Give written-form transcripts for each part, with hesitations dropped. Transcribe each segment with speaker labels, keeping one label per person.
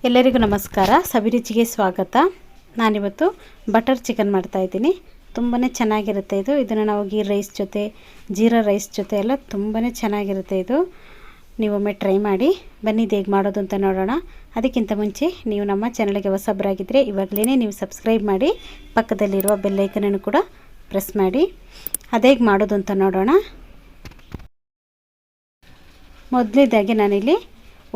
Speaker 1: ಎಲ್ಲರಿಗೂ ನಮಸ್ಕಾರ. ಸಬಿ ರುಚಿಗೆ ಸ್ವಾಗತ. ನಾನಿವತ್ತು ಬಟರ್ ಚಿಕನ್ ಮಾಡ್ತಾಯಿದ್ದೀನಿ. ತುಂಬಾ ಚೆನ್ನಾಗಿರುತ್ತೆ ಇದನ್ನು ನಾವು ಗೀ ರೈಸ್ ಜೊತೆ, ಜೀರಾ ರೈಸ್ ಜೊತೆ ಎಲ್ಲ ತುಂಬಾ ಚೆನ್ನಾಗಿರುತ್ತೆ ಇದು. ನೀವೊಮ್ಮೆ ಟ್ರೈ ಮಾಡಿ. ಬನ್ನಿ ಇದು ಹೇಗೆ ಮಾಡೋದು ಅಂತ ನೋಡೋಣ. ಅದಕ್ಕಿಂತ ಮುಂಚೆ ನೀವು ನಮ್ಮ ಚಾನಲ್ಗೆ ಹೊಸಬರಾಗಿದ್ದರೆ ಇವಾಗಲೇ ನೀವು ಸಬ್ಸ್ಕ್ರೈಬ್ ಮಾಡಿ, ಪಕ್ಕದಲ್ಲಿರುವ ಬೆಲ್ ಐಕನನ್ನು ಕೂಡ ಪ್ರೆಸ್ ಮಾಡಿ. ಅದೇಗೆ ಮಾಡೋದು ಅಂತ ನೋಡೋಣ. ಮೊದಲನೇದಾಗಿ ನಾನಿಲ್ಲಿ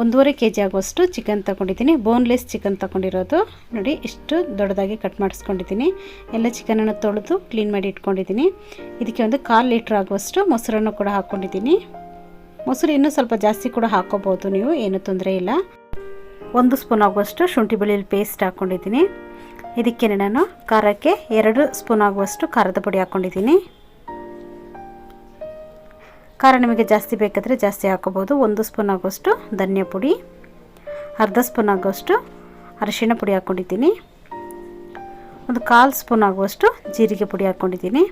Speaker 1: 1.5 kg ಆಗುವಷ್ಟು ಚಿಕನ್ ತಗೊಂಡಿದ್ದೀನಿ. ಬೋನ್ಲೆಸ್ ಚಿಕನ್ ತಗೊಂಡಿರೋದು. ನೋಡಿ ಇಷ್ಟು ದೊಡ್ಡದಾಗಿ ಕಟ್ ಮಾಡಿಸ್ಕೊಂಡಿದ್ದೀನಿ. ಎಲ್ಲ ಚಿಕನನ್ನು ತೊಳೆದು ಕ್ಲೀನ್ ಮಾಡಿ ಇಟ್ಕೊಂಡಿದ್ದೀನಿ. ಇದಕ್ಕೆ ಒಂದು 1/4 ಲೀಟ್ರ್ ಆಗುವಷ್ಟು ಮೊಸರನ್ನು ಕೂಡ ಹಾಕ್ಕೊಂಡಿದ್ದೀನಿ. ಮೊಸರು ಇನ್ನೂ ಸ್ವಲ್ಪ ಜಾಸ್ತಿ ಕೂಡ ಹಾಕ್ಕೋಬೋದು ನೀವು, ಏನೂ ತೊಂದರೆ ಇಲ್ಲ. 1 ಸ್ಪೂನ್ ಆಗುವಷ್ಟು ಶುಂಠಿ ಬೆಳ್ಳುಳ್ಳಿ ಪೇಸ್ಟ್ ಹಾಕ್ಕೊಂಡಿದ್ದೀನಿ. ಇದಕ್ಕೆ ನಾನು ಖಾರಕ್ಕೆ 2 ಸ್ಪೂನ್ ಆಗುವಷ್ಟು ಖಾರದ ಪುಡಿ ಹಾಕ್ಕೊಂಡಿದ್ದೀನಿ. ಖಾರ ನಿಮಗೆ ಜಾಸ್ತಿ ಬೇಕಾದರೆ ಜಾಸ್ತಿ ಹಾಕೋಬೋದು. 1 ಸ್ಪೂನ್ ಆಗುವಷ್ಟು ಧನಿಯಾ ಪುಡಿ, ಅರ್ಧ ಸ್ಪೂನ್ ಆಗುವಷ್ಟು ಅರಿಶಿಣ ಪುಡಿ ಹಾಕ್ಕೊಂಡಿದ್ದೀನಿ. ಒಂದು 1/4 ಸ್ಪೂನ್ ಆಗುವಷ್ಟು ಜೀರಿಗೆ ಪುಡಿ ಹಾಕ್ಕೊಂಡಿದ್ದೀನಿ.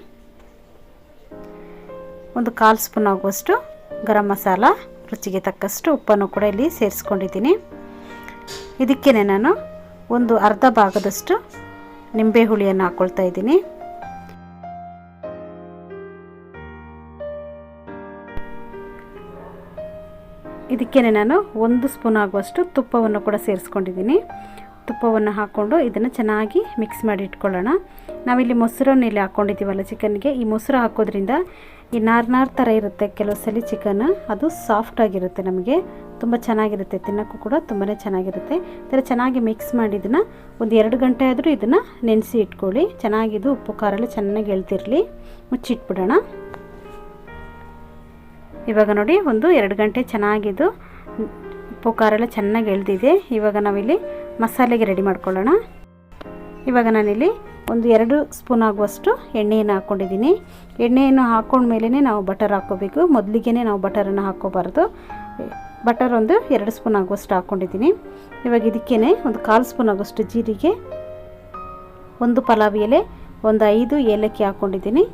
Speaker 1: ಒಂದು 1/4 ಸ್ಪೂನ್ ಆಗುವಷ್ಟು ಗರಂ ಮಸಾಲ, ರುಚಿಗೆ ತಕ್ಕಷ್ಟು ಉಪ್ಪನ್ನು ಕೂಡ ಇಲ್ಲಿ ಸೇರಿಸ್ಕೊಂಡಿದ್ದೀನಿ. ಇದಕ್ಕೆ ನಾನು ಒಂದು ಅರ್ಧ ಭಾಗದಷ್ಟು ನಿಂಬೆ ಹುಳಿಯನ್ನು ಹಾಕ್ಕೊಳ್ತಾ ಇದ್ದೀನಿ. ಇದಕ್ಕೆ ನಾನು 1 ಸ್ಪೂನ್ ಆಗುವಷ್ಟು ತುಪ್ಪವನ್ನು ಕೂಡ ಸೇರಿಸ್ಕೊಂಡಿದ್ದೀನಿ. ತುಪ್ಪವನ್ನು ಹಾಕ್ಕೊಂಡು ಇದನ್ನು ಚೆನ್ನಾಗಿ ಮಿಕ್ಸ್ ಮಾಡಿ ಇಟ್ಕೊಳ್ಳೋಣ. ನಾವಿಲ್ಲಿ ಮೊಸರನ್ನು ಇಲ್ಲಿ ಹಾಕ್ಕೊಂಡಿದ್ದೀವಲ್ಲ ಚಿಕನ್ಗೆ, ಈ ಮೊಸರು ಹಾಕೋದ್ರಿಂದ ಈ ನಾರ್ ಥರ ಇರುತ್ತೆ ಕೆಲವು ಸಲ ಚಿಕನ್, ಅದು ಸಾಫ್ಟಾಗಿರುತ್ತೆ, ನಮಗೆ ತುಂಬ ಚೆನ್ನಾಗಿರುತ್ತೆ, ತಿನ್ನೋಕ್ಕೂ ಕೂಡ ತುಂಬಾ ಚೆನ್ನಾಗಿರುತ್ತೆ. ಈ ಥರ ಚೆನ್ನಾಗಿ ಮಿಕ್ಸ್ ಮಾಡಿ ಇದನ್ನು ಒಂದು 2 ಗಂಟೆ ಆದರೂ ಇದನ್ನು ನೆನೆಸಿ ಇಟ್ಕೊಳ್ಳಿ. ಚೆನ್ನಾಗಿದು ಉಪ್ಪು ಖಾರ ಎಲ್ಲ ಚೆನ್ನಾಗಿ ಎಳ್ತಿರಲಿ. ಮುಚ್ಚಿಟ್ಬಿಡೋಣ. ಇವಾಗ ನೋಡಿ ಒಂದು 2 ಗಂಟೆ ಚೆನ್ನಾಗಿದ್ದು ಉಪ್ಪು ಖಾರ ಎಲ್ಲ ಚೆನ್ನಾಗಿ ಎಳ್ದಿದೆ. ಇವಾಗ ನಾವಿಲ್ಲಿ ಮಸಾಲೆಗೆ ರೆಡಿ ಮಾಡ್ಕೊಳ್ಳೋಣ. ಇವಾಗ ನಾನಿಲ್ಲಿ ಒಂದು 2 ಸ್ಪೂನ್ ಆಗುವಷ್ಟು ಎಣ್ಣೆಯನ್ನು ಹಾಕ್ಕೊಂಡಿದ್ದೀನಿ. ಎಣ್ಣೆಯನ್ನು ಹಾಕ್ಕೊಂಡ್ಮೇಲೆ ನಾವು ಬಟರ್ ಹಾಕ್ಕೋಬೇಕು. ಮೊದಲಿಗೆ ನಾವು ಬಟರನ್ನು ಹಾಕ್ಕೋಬಾರ್ದು. ಬಟರ್ ಒಂದು 2 ಸ್ಪೂನ್ ಆಗುವಷ್ಟು ಹಾಕ್ಕೊಂಡಿದ್ದೀನಿ. ಇವಾಗ ಇದಕ್ಕೇ ಒಂದು 1/4 ಸ್ಪೂನ್ ಆಗುವಷ್ಟು ಜೀರಿಗೆ, ಒಂದು ಪಲಾವ್ ಎಲೆ, ಒಂದು 5 ಏಲಕ್ಕಿ ಹಾಕ್ಕೊಂಡಿದ್ದೀನಿ.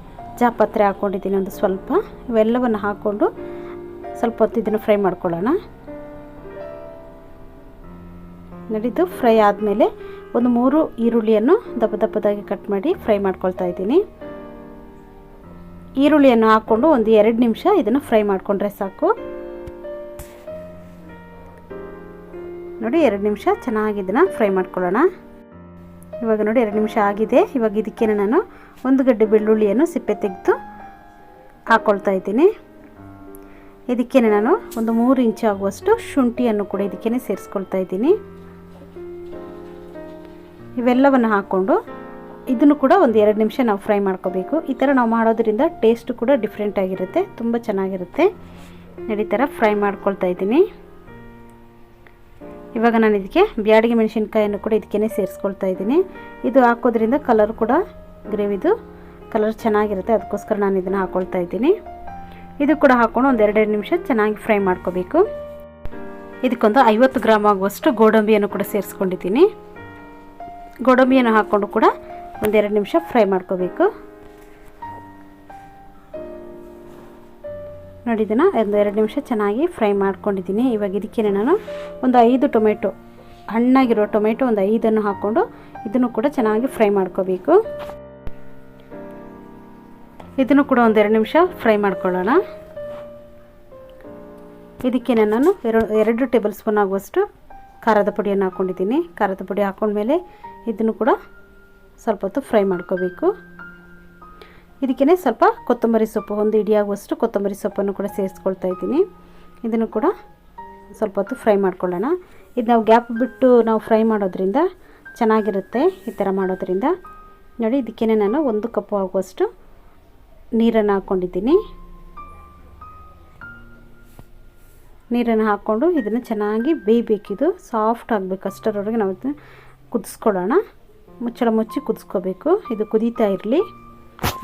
Speaker 1: ಜಾಪತ್ರೆ ಹಾಕ್ಕೊಂಡಿದ್ದೀನಿ ಒಂದು ಸ್ವಲ್ಪ. ಇವೆಲ್ಲವನ್ನು ಹಾಕ್ಕೊಂಡು ಸ್ವಲ್ಪ ಹೊತ್ತು ಇದನ್ನು ಫ್ರೈ ಮಾಡ್ಕೊಳ್ಳೋಣ. ನಡೀತು ಫ್ರೈ ಆದಮೇಲೆ ಒಂದು 3 ಈರುಳ್ಳಿಯನ್ನು ದಪ್ಪದಾಗಿ ಕಟ್ ಮಾಡಿ ಫ್ರೈ ಮಾಡ್ಕೊಳ್ತಾ ಇದ್ದೀನಿ. ಈರುಳ್ಳಿಯನ್ನು ಹಾಕ್ಕೊಂಡು ಒಂದು 2 ನಿಮಿಷ ಇದನ್ನು ಫ್ರೈ ಮಾಡಿಕೊಂಡ್ರೆ ಸಾಕು. ನೋಡಿ 2 ನಿಮಿಷ ಚೆನ್ನಾಗಿ ಇದನ್ನು ಫ್ರೈ ಮಾಡ್ಕೊಳ್ಳೋಣ. ಇವಾಗ ನೋಡಿ 2 ನಿಮಿಷ ಆಗಿದೆ. ಇವಾಗ ಇದಕ್ಕೆ ನಾನು 1 ಗಡ್ಡೆ ಬೆಳ್ಳುಳ್ಳಿಯನ್ನು ಸಿಪ್ಪೆ ತೆಗೆದು ಹಾಕ್ಕೊಳ್ತಾ ಇದ್ದೀನಿ. ಇದಕ್ಕೆ ನಾನು ಒಂದು 3 ಇಂಚು ಆಗುವಷ್ಟು ಶುಂಠಿಯನ್ನು ಕೂಡ ಇದಕ್ಕೆ ಸೇರಿಸ್ಕೊಳ್ತಾ ಇದ್ದೀನಿ. ಇವೆಲ್ಲವನ್ನು ಹಾಕ್ಕೊಂಡು ಇದನ್ನು ಕೂಡ ಒಂದು 2 ನಿಮಿಷ ನಾವು ಫ್ರೈ ಮಾಡ್ಕೋಬೇಕು. ಈ ಥರ ನಾವು ಮಾಡೋದ್ರಿಂದ ಟೇಸ್ಟ್ ಕೂಡ ಡಿಫ್ರೆಂಟ್ ಆಗಿರುತ್ತೆ, ತುಂಬ ಚೆನ್ನಾಗಿರುತ್ತೆ. ನೋಡಿ ಈ ಥರ ಫ್ರೈ ಮಾಡ್ಕೊಳ್ತಾ ಇದ್ದೀನಿ. ಇವಾಗ ನಾನು ಇದಕ್ಕೆ ಬ್ಯಾಡಗಿ ಮೆಣಸಿನ್ಕಾಯನ್ನು ಕೂಡ ಇದಕ್ಕೆ ಸೇರಿಸ್ಕೊಳ್ತಾ ಇದ್ದೀನಿ. ಇದು ಹಾಕೋದ್ರಿಂದ ಕಲರ್ ಕೂಡ ಗ್ರೇವಿದು ಕಲರ್ ಚೆನ್ನಾಗಿರುತ್ತೆ, ಅದಕ್ಕೋಸ್ಕರ ನಾನು ಇದನ್ನು ಹಾಕ್ಕೊಳ್ತಾ ಇದ್ದೀನಿ. ಇದು ಕೂಡ ಹಾಕ್ಕೊಂಡು ಒಂದು 2 ನಿಮಿಷ ಚೆನ್ನಾಗಿ ಫ್ರೈ ಮಾಡ್ಕೋಬೇಕು. ಇದಕ್ಕೊಂದು 50 ಗ್ರಾಮ್ ಆಗುವಷ್ಟು ಗೋಡಂಬಿಯನ್ನು ಕೂಡ ಸೇರಿಸ್ಕೊಂಡಿದ್ದೀನಿ. ಗೋಡಂಬಿಯನ್ನು ಹಾಕ್ಕೊಂಡು ಕೂಡ ಒಂದು 2 ನಿಮಿಷ ಫ್ರೈ ಮಾಡ್ಕೋಬೇಕು. ನೋಡಿ ಇದನ್ನು ಒಂದು 2 ನಿಮಿಷ ಚೆನ್ನಾಗಿ ಫ್ರೈ ಮಾಡ್ಕೊಂಡಿದ್ದೀನಿ. ಇವಾಗ ಇದಕ್ಕೆ ನಾನು ಒಂದು 5 ಟೊಮೆಟೊ, ಹಣ್ಣಾಗಿರೋ ಟೊಮೆಟೊ ಒಂದು 5 ಹಾಕ್ಕೊಂಡು ಇದನ್ನು ಕೂಡ ಚೆನ್ನಾಗಿ ಫ್ರೈ ಮಾಡ್ಕೋಬೇಕು. ಇದನ್ನು ಕೂಡ ಒಂದು 2 ನಿಮಿಷ ಫ್ರೈ ಮಾಡ್ಕೊಳ್ಳೋಣ. ಇದಕ್ಕೆ ನಾನು 2 ಟೇಬಲ್ ಸ್ಪೂನ್ ಆಗುವಷ್ಟು ಖಾರದ ಪುಡಿಯನ್ನು ಹಾಕ್ಕೊಂಡಿದ್ದೀನಿ. ಖಾರದ ಪುಡಿ ಹಾಕ್ಕೊಂಡ್ಮೇಲೆ ಇದನ್ನು ಕೂಡ ಸ್ವಲ್ಪ ಹೊತ್ತು ಫ್ರೈ ಮಾಡ್ಕೋಬೇಕು. ಇದಕ್ಕೆ ಸ್ವಲ್ಪ ಕೊತ್ತಂಬರಿ ಸೊಪ್ಪು, ಒಂದು ಇಡಿಯಾಗುವಷ್ಟು ಕೊತ್ತಂಬರಿ ಸೊಪ್ಪನ್ನು ಕೂಡ ಸೇರಿಸ್ಕೊಳ್ತಾ ಇದ್ದೀನಿ. ಇದನ್ನು ಕೂಡ ಸ್ವಲ್ಪ ಹೊತ್ತು ಫ್ರೈ ಮಾಡ್ಕೊಳ್ಳೋಣ. ಇದು ನಾವು ಗ್ಯಾಪ್ ಬಿಟ್ಟು ನಾವು ಫ್ರೈ ಮಾಡೋದ್ರಿಂದ ಚೆನ್ನಾಗಿರುತ್ತೆ ಈ ಥರ ಮಾಡೋದ್ರಿಂದ. ನೋಡಿ ಇದಕ್ಕೆ ನಾನು 1 ಕಪ್ ಆಗುವಷ್ಟು ನೀರನ್ನು ಹಾಕ್ಕೊಂಡಿದ್ದೀನಿ. ನೀರನ್ನು ಹಾಕ್ಕೊಂಡು ಇದನ್ನು ಚೆನ್ನಾಗಿ ಬೇಯಬೇಕಿದು, ಸಾಫ್ಟ್ ಆಗಬೇಕು. ಅಷ್ಟರವರೆಗೆ ನಾವು ಇದನ್ನು ಕುದಿಸ್ಕೊಳ್ಳೋಣ. ಮುಚ್ಚಳ ಮುಚ್ಚಿ ಕುದಿಸ್ಕೋಬೇಕು. ಇದು ಕುದೀತಾ ಇರಲಿ.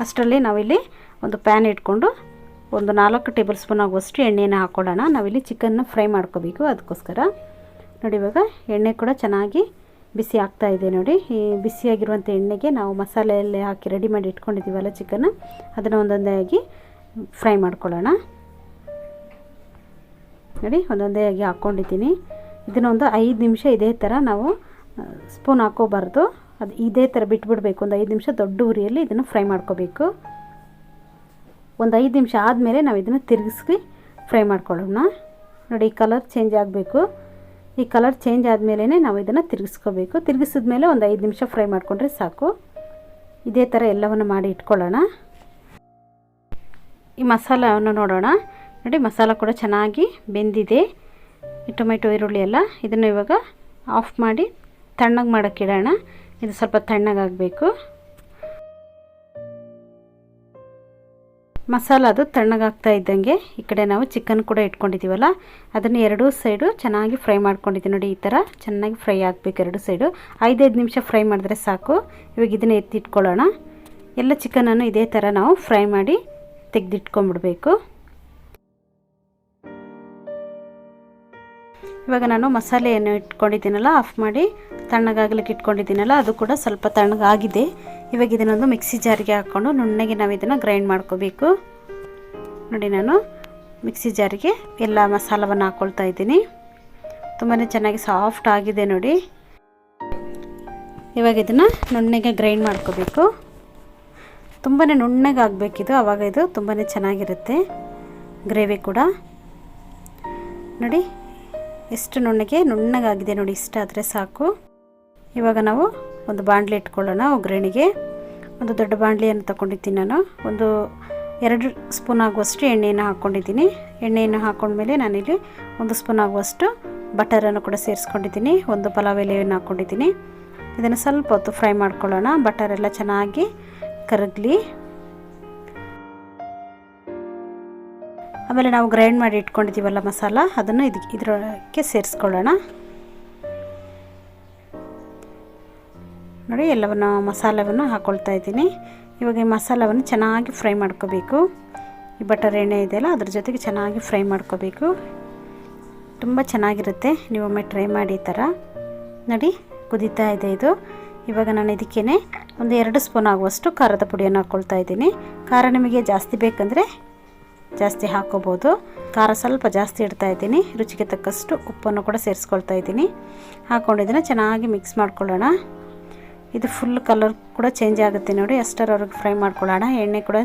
Speaker 1: ಅಷ್ಟರಲ್ಲಿ ನಾವಿಲ್ಲಿ ಒಂದು ಪ್ಯಾನ್ ಇಟ್ಕೊಂಡು ಒಂದು 4 ಟೇಬಲ್ ಸ್ಪೂನ್ ಆಗುವಷ್ಟು ಎಣ್ಣೆಯನ್ನು ಹಾಕ್ಕೊಳ್ಳೋಣ. ನಾವಿಲ್ಲಿ ಚಿಕನ್ನ ಫ್ರೈ ಮಾಡ್ಕೋಬೇಕು, ಅದಕ್ಕೋಸ್ಕರ. ನೋಡಿ ಇವಾಗ ಎಣ್ಣೆ ಕೂಡ ಚೆನ್ನಾಗಿ ಬಿಸಿ ಆಗ್ತಾ ಇದೆ. ನೋಡಿ ಈ ಬಿಸಿಯಾಗಿರುವಂಥ ಎಣ್ಣೆಗೆ ನಾವು ಮಸಾಲೆ ಎಲ್ಲ ಹಾಕಿ ರೆಡಿ ಮಾಡಿ ಇಟ್ಕೊಂಡಿದ್ದೀವಲ್ಲ ಚಿಕನ್, ಅದನ್ನು ಒಂದೊಂದೇ ಆಗಿ ಫ್ರೈ ಮಾಡ್ಕೊಳ್ಳೋಣ. ನೋಡಿ ಒಂದೊಂದೇ ಆಗಿ ಹಾಕ್ಕೊಂಡಿದ್ದೀನಿ. ಇದನ್ನೊಂದು 5 ನಿಮಿಷ ಇದೇ ಥರ ನಾವು ಸ್ಪೂನ್ ಹಾಕೋಬಾರ್ದು, ಅದು ಇದೇ ಥರ ಬಿಟ್ಬಿಡಬೇಕು. ಒಂದು 5 ನಿಮಿಷ ದೊಡ್ಡ ಉರಿಯಲ್ಲಿ ಇದನ್ನು ಫ್ರೈ ಮಾಡ್ಕೋಬೇಕು. ಒಂದು 5 ನಿಮಿಷ ಆದಮೇಲೆ ನಾವು ಇದನ್ನು ತಿರುಗಿಸಿ ಫ್ರೈ ಮಾಡ್ಕೊಳ್ಳೋಣ. ನೋಡಿ, ಈ ಕಲರ್ ಚೇಂಜ್ ಆಗಬೇಕು. ಈ ಕಲರ್ ಚೇಂಜ್ ಆದಮೇಲೆ ನಾವು ಇದನ್ನು ತಿರುಗಿಸ್ಕೋಬೇಕು. ತಿರುಗಿಸಿದ್ಮೇಲೆ ಒಂದು 5 ನಿಮಿಷ ಫ್ರೈ ಮಾಡಿಕೊಂಡ್ರೆ ಸಾಕು. ಇದೇ ಥರ ಎಲ್ಲವನ್ನು ಮಾಡಿ ಇಟ್ಕೊಳ್ಳೋಣ. ಈ ಮಸಾಲವನ್ನು ನೋಡೋಣ. ನೋಡಿ, ಮಸಾಲ ಕೂಡ ಚೆನ್ನಾಗಿ ಬೆಂದಿದೆ. ಈ ಟೊಮೆಟೊ ಈರುಳ್ಳಿ ಎಲ್ಲ ಇದನ್ನು ಇವಾಗ ಆಫ್ ಮಾಡಿ ತಣ್ಣಗೆ ಮಾಡೋಕ್ಕೆ ಇಡೋಣ. ಇದು ಸ್ವಲ್ಪ ತಣ್ಣಗಾಗಬೇಕು. ಮಸಾಲ ಅದು ತಣ್ಣಗಾಗ್ತಾ ಇದ್ದಂಗೆ ಈ ಕಡೆ ನಾವು ಚಿಕನ್ ಕೂಡ ಇಟ್ಕೊಂಡಿದ್ದೀವಲ್ಲ, ಅದನ್ನು ಎರಡೂ ಸೈಡು ಚೆನ್ನಾಗಿ ಫ್ರೈ ಮಾಡ್ಕೊಂಡಿದ್ದೀವಿ. ನೋಡಿ, ಈ ಥರ ಚೆನ್ನಾಗಿ ಫ್ರೈ ಆಗಬೇಕು ಎರಡೂ ಸೈಡು. 5-5 ನಿಮಿಷ ಫ್ರೈ ಮಾಡಿದ್ರೆ ಸಾಕು. ಇವಾಗ ಇದನ್ನು ಎತ್ತಿಟ್ಕೊಳ್ಳೋಣ. ಎಲ್ಲ ಚಿಕನನ್ನು ಇದೇ ಥರ ನಾವು ಫ್ರೈ ಮಾಡಿ ತೆಗೆದಿಟ್ಕೊಂಡ್ಬಿಡ್ಬೇಕು. ಇವಾಗ ನಾನು ಮಸಾಲೆಯನ್ನು ಇಟ್ಕೊಂಡಿದ್ದೀನಲ್ಲ, ಆಫ್ ಮಾಡಿ ತಣ್ಣಗಾಗ್ಲಿಕ್ಕೆ ಇಟ್ಕೊಂಡಿದ್ದೀನಲ್ಲ, ಅದು ಕೂಡ ಸ್ವಲ್ಪ ತಣ್ಣಗಾಗಿದೆ. ಇವಾಗ ಇದನ್ನೊಂದು ಮಿಕ್ಸಿ ಜಾರಿಗೆ ಹಾಕ್ಕೊಂಡು ನುಣ್ಣಗೆ ನಾವು ಇದನ್ನು ಗ್ರೈಂಡ್ ಮಾಡ್ಕೋಬೇಕು. ನೋಡಿ, ನಾನು ಮಿಕ್ಸಿ ಜಾರಿಗೆ ಎಲ್ಲ ಮಸಾಲವನ್ನು ಹಾಕ್ಕೊಳ್ತಾ ಇದ್ದೀನಿ. ತುಂಬಾ ಚೆನ್ನಾಗಿ ಸಾಫ್ಟ್ ಆಗಿದೆ ನೋಡಿ. ಇವಾಗ ಇದನ್ನು ನುಣ್ಣಗೆ ಗ್ರೈಂಡ್ ಮಾಡ್ಕೋಬೇಕು. ತುಂಬಾ ನುಣ್ಣಗೆ ಆಗಬೇಕಿದು, ಆವಾಗ ಇದು ತುಂಬಾ ಚೆನ್ನಾಗಿರುತ್ತೆ ಗ್ರೇವಿ ಕೂಡ. ನೋಡಿ ಎಷ್ಟು ನುಣ್ಣಗಾಗಿದೆ ನೋಡಿ, ಇಷ್ಟ ಆದರೆ ಸಾಕು. ಇವಾಗ ನಾವು ಒಂದು ಬಾಣಲೆ ಇಟ್ಕೊಳ್ಳೋಣ. ಒಗ್ಗರಣೆಗೆ ಒಂದು ದೊಡ್ಡ ಬಾಣಲೆಯನ್ನು ತಗೊಂಡಿದ್ದೀನಿ ನಾನು. ಒಂದು 2 ಸ್ಪೂನ್ ಆಗುವಷ್ಟು ಎಣ್ಣೆಯನ್ನು ಹಾಕ್ಕೊಂಡಿದ್ದೀನಿ. ಎಣ್ಣೆಯನ್ನು ಹಾಕ್ಕೊಂಡ್ಮೇಲೆ ನಾನಿಲ್ಲಿ 1 ಸ್ಪೂನ್ ಆಗುವಷ್ಟು ಬಟರನ್ನು ಕೂಡ ಸೇರಿಸ್ಕೊಂಡಿದ್ದೀನಿ. ಒಂದು ಪಲಾವ್ ಎಲೆಯನ್ನು ಹಾಕ್ಕೊಂಡಿದ್ದೀನಿ. ಇದನ್ನು ಸ್ವಲ್ಪ ಹೊತ್ತು ಫ್ರೈ ಮಾಡ್ಕೊಳ್ಳೋಣ. ಬಟರೆಲ್ಲ ಚೆನ್ನಾಗಿ ಕರಗಲಿ. ಆಮೇಲೆ ನಾವು ಗ್ರೈಂಡ್ ಮಾಡಿ ಇಟ್ಕೊಂಡಿದ್ದೀವಲ್ಲ ಮಸಾಲ, ಅದನ್ನು ಇದಕ್ಕೆ ಸೇರಿಸ್ಕೊಳ್ಳೋಣ. ನೋಡಿ, ಎಲ್ಲವನ್ನು ಮಸಾಲವನ್ನು ಹಾಕ್ಕೊಳ್ತಾ ಇದ್ದೀನಿ. ಇವಾಗ ಈ ಮಸಾಲವನ್ನು ಚೆನ್ನಾಗಿ ಫ್ರೈ ಮಾಡ್ಕೋಬೇಕು. ಈ ಬಟರ್ ಎಣ್ಣೆ ಇದೆಯಲ್ಲ, ಅದ್ರ ಜೊತೆಗೆ ಚೆನ್ನಾಗಿ ಫ್ರೈ ಮಾಡ್ಕೋಬೇಕು. ತುಂಬ ಚೆನ್ನಾಗಿರುತ್ತೆ, ನೀವೊಮ್ಮೆ ಟ್ರೈ ಮಾಡಿ ಈ ಥರ. ನೋಡಿ, ಕುದೀತಾ ಇದೆ ಇದು. ಇವಾಗ ನಾನು ಇದಕ್ಕೇ ಒಂದು 2 ಸ್ಪೂನ್ ಆಗುವಷ್ಟು ಖಾರದ ಪುಡಿಯನ್ನು ಹಾಕ್ಕೊಳ್ತಾ ಇದ್ದೀನಿ. ಖಾರ ನಿಮಗೆ ಜಾಸ್ತಿ ಬೇಕಂದರೆ ಜಾಸ್ತಿ ಹಾಕ್ಕೋಬೋದು. ಖಾರ ಸ್ವಲ್ಪ ಜಾಸ್ತಿ ಇಡ್ತಾ ಇದ್ದೀನಿ. ರುಚಿಗೆ ತಕ್ಕಷ್ಟು ಉಪ್ಪನ್ನು ಕೂಡ ಸೇರಿಸ್ಕೊಳ್ತಾ ಇದ್ದೀನಿ. ಹಾಕ್ಕೊಂಡಿದ್ದೀನಿ, ಚೆನ್ನಾಗಿ ಮಿಕ್ಸ್ ಮಾಡ್ಕೊಳ್ಳೋಣ. ಇದು ಫುಲ್ ಕಲರ್ ಕೂಡ ಚೇಂಜ್ ಆಗುತ್ತೆ ನೋಡಿ, ಅಷ್ಟರವರೆಗೆ ಫ್ರೈ ಮಾಡ್ಕೊಳ್ಳೋಣ. ಎಣ್ಣೆ ಕೂಡ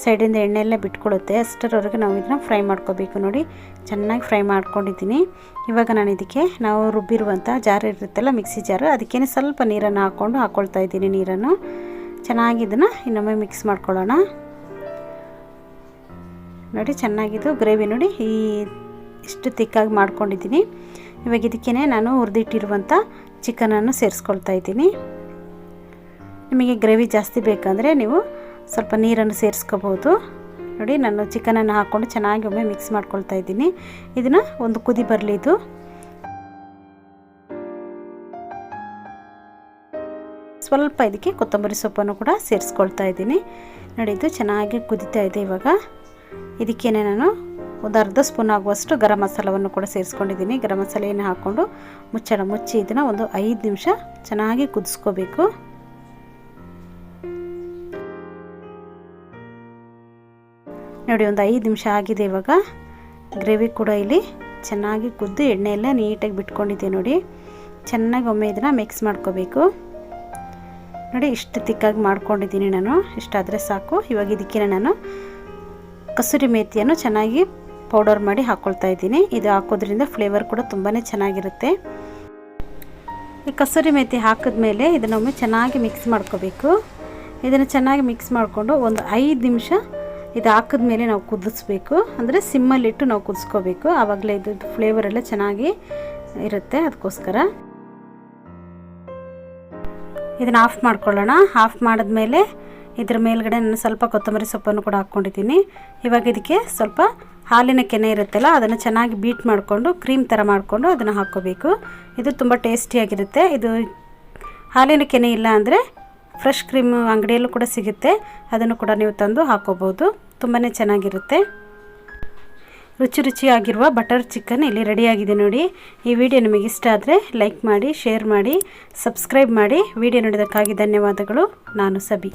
Speaker 1: ಸೈಡಿಂದ ಎಣ್ಣೆಯಲ್ಲೇ ಬಿಟ್ಕೊಳ್ಳುತ್ತೆ, ಅಷ್ಟರವರೆಗೆ ನಾವು ಇದನ್ನು ಫ್ರೈ ಮಾಡ್ಕೋಬೇಕು. ನೋಡಿ, ಚೆನ್ನಾಗಿ ಫ್ರೈ ಮಾಡ್ಕೊಂಡಿದ್ದೀನಿ. ಇವಾಗ ನಾನು ಇದಕ್ಕೆ ನಾವು ರುಬ್ಬಿರುವಂಥ ಜಾರ್ ಇರುತ್ತಲ್ಲ, ಮಿಕ್ಸಿ ಜಾರು, ಅದಕ್ಕೇ ಸ್ವಲ್ಪ ನೀರನ್ನು ಹಾಕ್ಕೊಳ್ತಾ ಇದ್ದೀನಿ. ನೀರನ್ನು ಚೆನ್ನಾಗಿ ಇದನ್ನು ಇನ್ನೊಮ್ಮೆ ಮಿಕ್ಸ್ ಮಾಡ್ಕೊಳ್ಳೋಣ. ನೋಡಿ, ಚೆನ್ನಾಗಿದ್ದು ಗ್ರೇವಿ ನೋಡಿ ಇಷ್ಟು ತಿಕ್ಕಾಗಿ ಮಾಡ್ಕೊಂಡಿದ್ದೀನಿ. ಇವಾಗ ಇದಕ್ಕೇ ನಾನು ಹುರಿದಿಟ್ಟಿರುವಂಥ ಚಿಕನನ್ನು ಸೇರಿಸ್ಕೊಳ್ತಾ ಇದ್ದೀನಿ. ನಿಮಗೆ ಗ್ರೇವಿ ಜಾಸ್ತಿ ಬೇಕಂದರೆ ನೀವು ಸ್ವಲ್ಪ ನೀರನ್ನು ಸೇರಿಸ್ಕೋಬೋದು. ನೋಡಿ, ನಾನು ಚಿಕನನ್ನು ಹಾಕ್ಕೊಂಡು ಚೆನ್ನಾಗಿ ಒಮ್ಮೆ ಮಿಕ್ಸ್ ಮಾಡ್ಕೊಳ್ತಾ ಇದ್ದೀನಿ. ಇದನ್ನು ಒಂದು ಕುದಿ ಬರಲಿ. ಇದು ಸ್ವಲ್ಪ ಇದಕ್ಕೆ ಕೊತ್ತಂಬರಿ ಸೊಪ್ಪನ್ನು ಕೂಡ ಸೇರಿಸ್ಕೊಳ್ತಾ ಇದ್ದೀನಿ. ನೋಡಿ, ಇದು ಚೆನ್ನಾಗಿ ಕುದೀತಾ ಇದೆ. ಇವಾಗ ಇದಕ್ಕೇ ನಾನು ಒಂದು ಅರ್ಧ ಸ್ಪೂನ್ ಆಗುವಷ್ಟು ಗರಂ ಮಸಾಲವನ್ನು ಕೂಡ ಸೇರಿಸ್ಕೊಂಡಿದ್ದೀನಿ. ಗರಂ ಮಸಾಲೆಯನ್ನು ಹಾಕ್ಕೊಂಡು ಮುಚ್ಚಿ ಇದನ್ನು ಒಂದು 5 ನಿಮಿಷ ಚೆನ್ನಾಗಿ ಕುದಿಸ್ಕೋಬೇಕು. ನೋಡಿ, ಒಂದು 5 ನಿಮಿಷ ಆಗಿದೆ. ಇವಾಗ ಗ್ರೇವಿ ಕೂಡ ಇಲ್ಲಿ ಚೆನ್ನಾಗಿ ಕುದ್ದು ಎಣ್ಣೆ ಎಲ್ಲ ನೀಟಾಗಿ ಬಿಟ್ಕೊಂಡಿದೆ. ನೋಡಿ, ಚೆನ್ನಾಗಿ ಒಮ್ಮೆ ಇದನ್ನು ಮಿಕ್ಸ್ ಮಾಡ್ಕೋಬೇಕು. ನೋಡಿ, ಇಷ್ಟು ತಿಕ್ಕಾಗಿ ಮಾಡ್ಕೊಂಡಿದ್ದೀನಿ ನಾನು. ಇಷ್ಟಾದರೆ ಸಾಕು. ಇವಾಗ ಇದಕ್ಕೆ ನಾನು ಕಸೂರಿ ಮೇಥಿಯನ್ನು ಚೆನ್ನಾಗಿ ಪೌಡರ್ ಮಾಡಿ ಹಾಕ್ಕೊಳ್ತಾ ಇದ್ದೀನಿ. ಇದು ಹಾಕೋದ್ರಿಂದ ಫ್ಲೇವರ್ ಕೂಡ ತುಂಬಾ ಚೆನ್ನಾಗಿರುತ್ತೆ. ಈ ಕಸೂರಿ ಮೇಥಿ ಹಾಕಿದ್ಮೇಲೆ ಇದನ್ನೊಮ್ಮೆ ಚೆನ್ನಾಗಿ ಮಿಕ್ಸ್ ಮಾಡ್ಕೋಬೇಕು. ಇದನ್ನು ಚೆನ್ನಾಗಿ ಮಿಕ್ಸ್ ಮಾಡಿಕೊಂಡು ಒಂದು 5 ನಿಮಿಷ ಇದು ಹಾಕಿದ್ಮೇಲೆ ನಾವು ಕುದಿಸ್ಬೇಕು. ಅಂದರೆ ಸಿಮ್ಮಲ್ಲಿಟ್ಟು ನಾವು ಕುದಿಸ್ಕೋಬೇಕು. ಆವಾಗಲೇ ಇದು ಫ್ಲೇವರ್ ಎಲ್ಲ ಚೆನ್ನಾಗಿ ಇರುತ್ತೆ. ಅದಕ್ಕೋಸ್ಕರ ಇದನ್ನು ಆಫ್ ಮಾಡ್ಕೊಳ್ಳೋಣ. ಆಫ್ ಮಾಡಿದ್ಮೇಲೆ ಇದ್ರ ಮೇಲ್ಗಡೆ ನಾನು ಸ್ವಲ್ಪ ಕೊತ್ತಂಬರಿ ಸೊಪ್ಪನ್ನು ಕೂಡ ಹಾಕ್ಕೊಂಡಿದ್ದೀನಿ. ಇವಾಗ ಇದಕ್ಕೆ ಸ್ವಲ್ಪ ಹಾಲಿನ ಕೆನೆ ಇರುತ್ತಲ್ಲ, ಅದನ್ನು ಚೆನ್ನಾಗಿ ಬೀಟ್ ಮಾಡಿಕೊಂಡು ಕ್ರೀಮ್ ಥರ ಮಾಡಿಕೊಂಡು ಅದನ್ನು ಹಾಕ್ಕೋಬೇಕು. ಇದು ತುಂಬ ಟೇಸ್ಟಿಯಾಗಿರುತ್ತೆ. ಇದು ಹಾಲಿನ ಕೆನೆ ಇಲ್ಲ ಅಂದರೆ ಫ್ರೆಶ್ ಕ್ರೀಮ್ ಅಂಗಡಿಯಲ್ಲೂ ಕೂಡ ಸಿಗುತ್ತೆ, ಅದನ್ನು ಕೂಡ ನೀವು ತಂದು ಹಾಕ್ಕೋಬೋದು. ತುಂಬಾ ಚೆನ್ನಾಗಿರುತ್ತೆ. ರುಚಿಯಾಗಿರುವ ಬಟರ್ ಚಿಕನ್ ಇಲ್ಲಿ ರೆಡಿಯಾಗಿದೆ ನೋಡಿ. ಈ ವಿಡಿಯೋ ನಿಮಗೆ ಇಷ್ಟ ಆದರೆ ಲೈಕ್ ಮಾಡಿ, ಶೇರ್ ಮಾಡಿ, ಸಬ್ಸ್ಕ್ರೈಬ್ ಮಾಡಿ. ವಿಡಿಯೋ ನೋಡಿದ್ದಕ್ಕಾಗಿ ಧನ್ಯವಾದಗಳು. ನಾನು ಸಬಿ.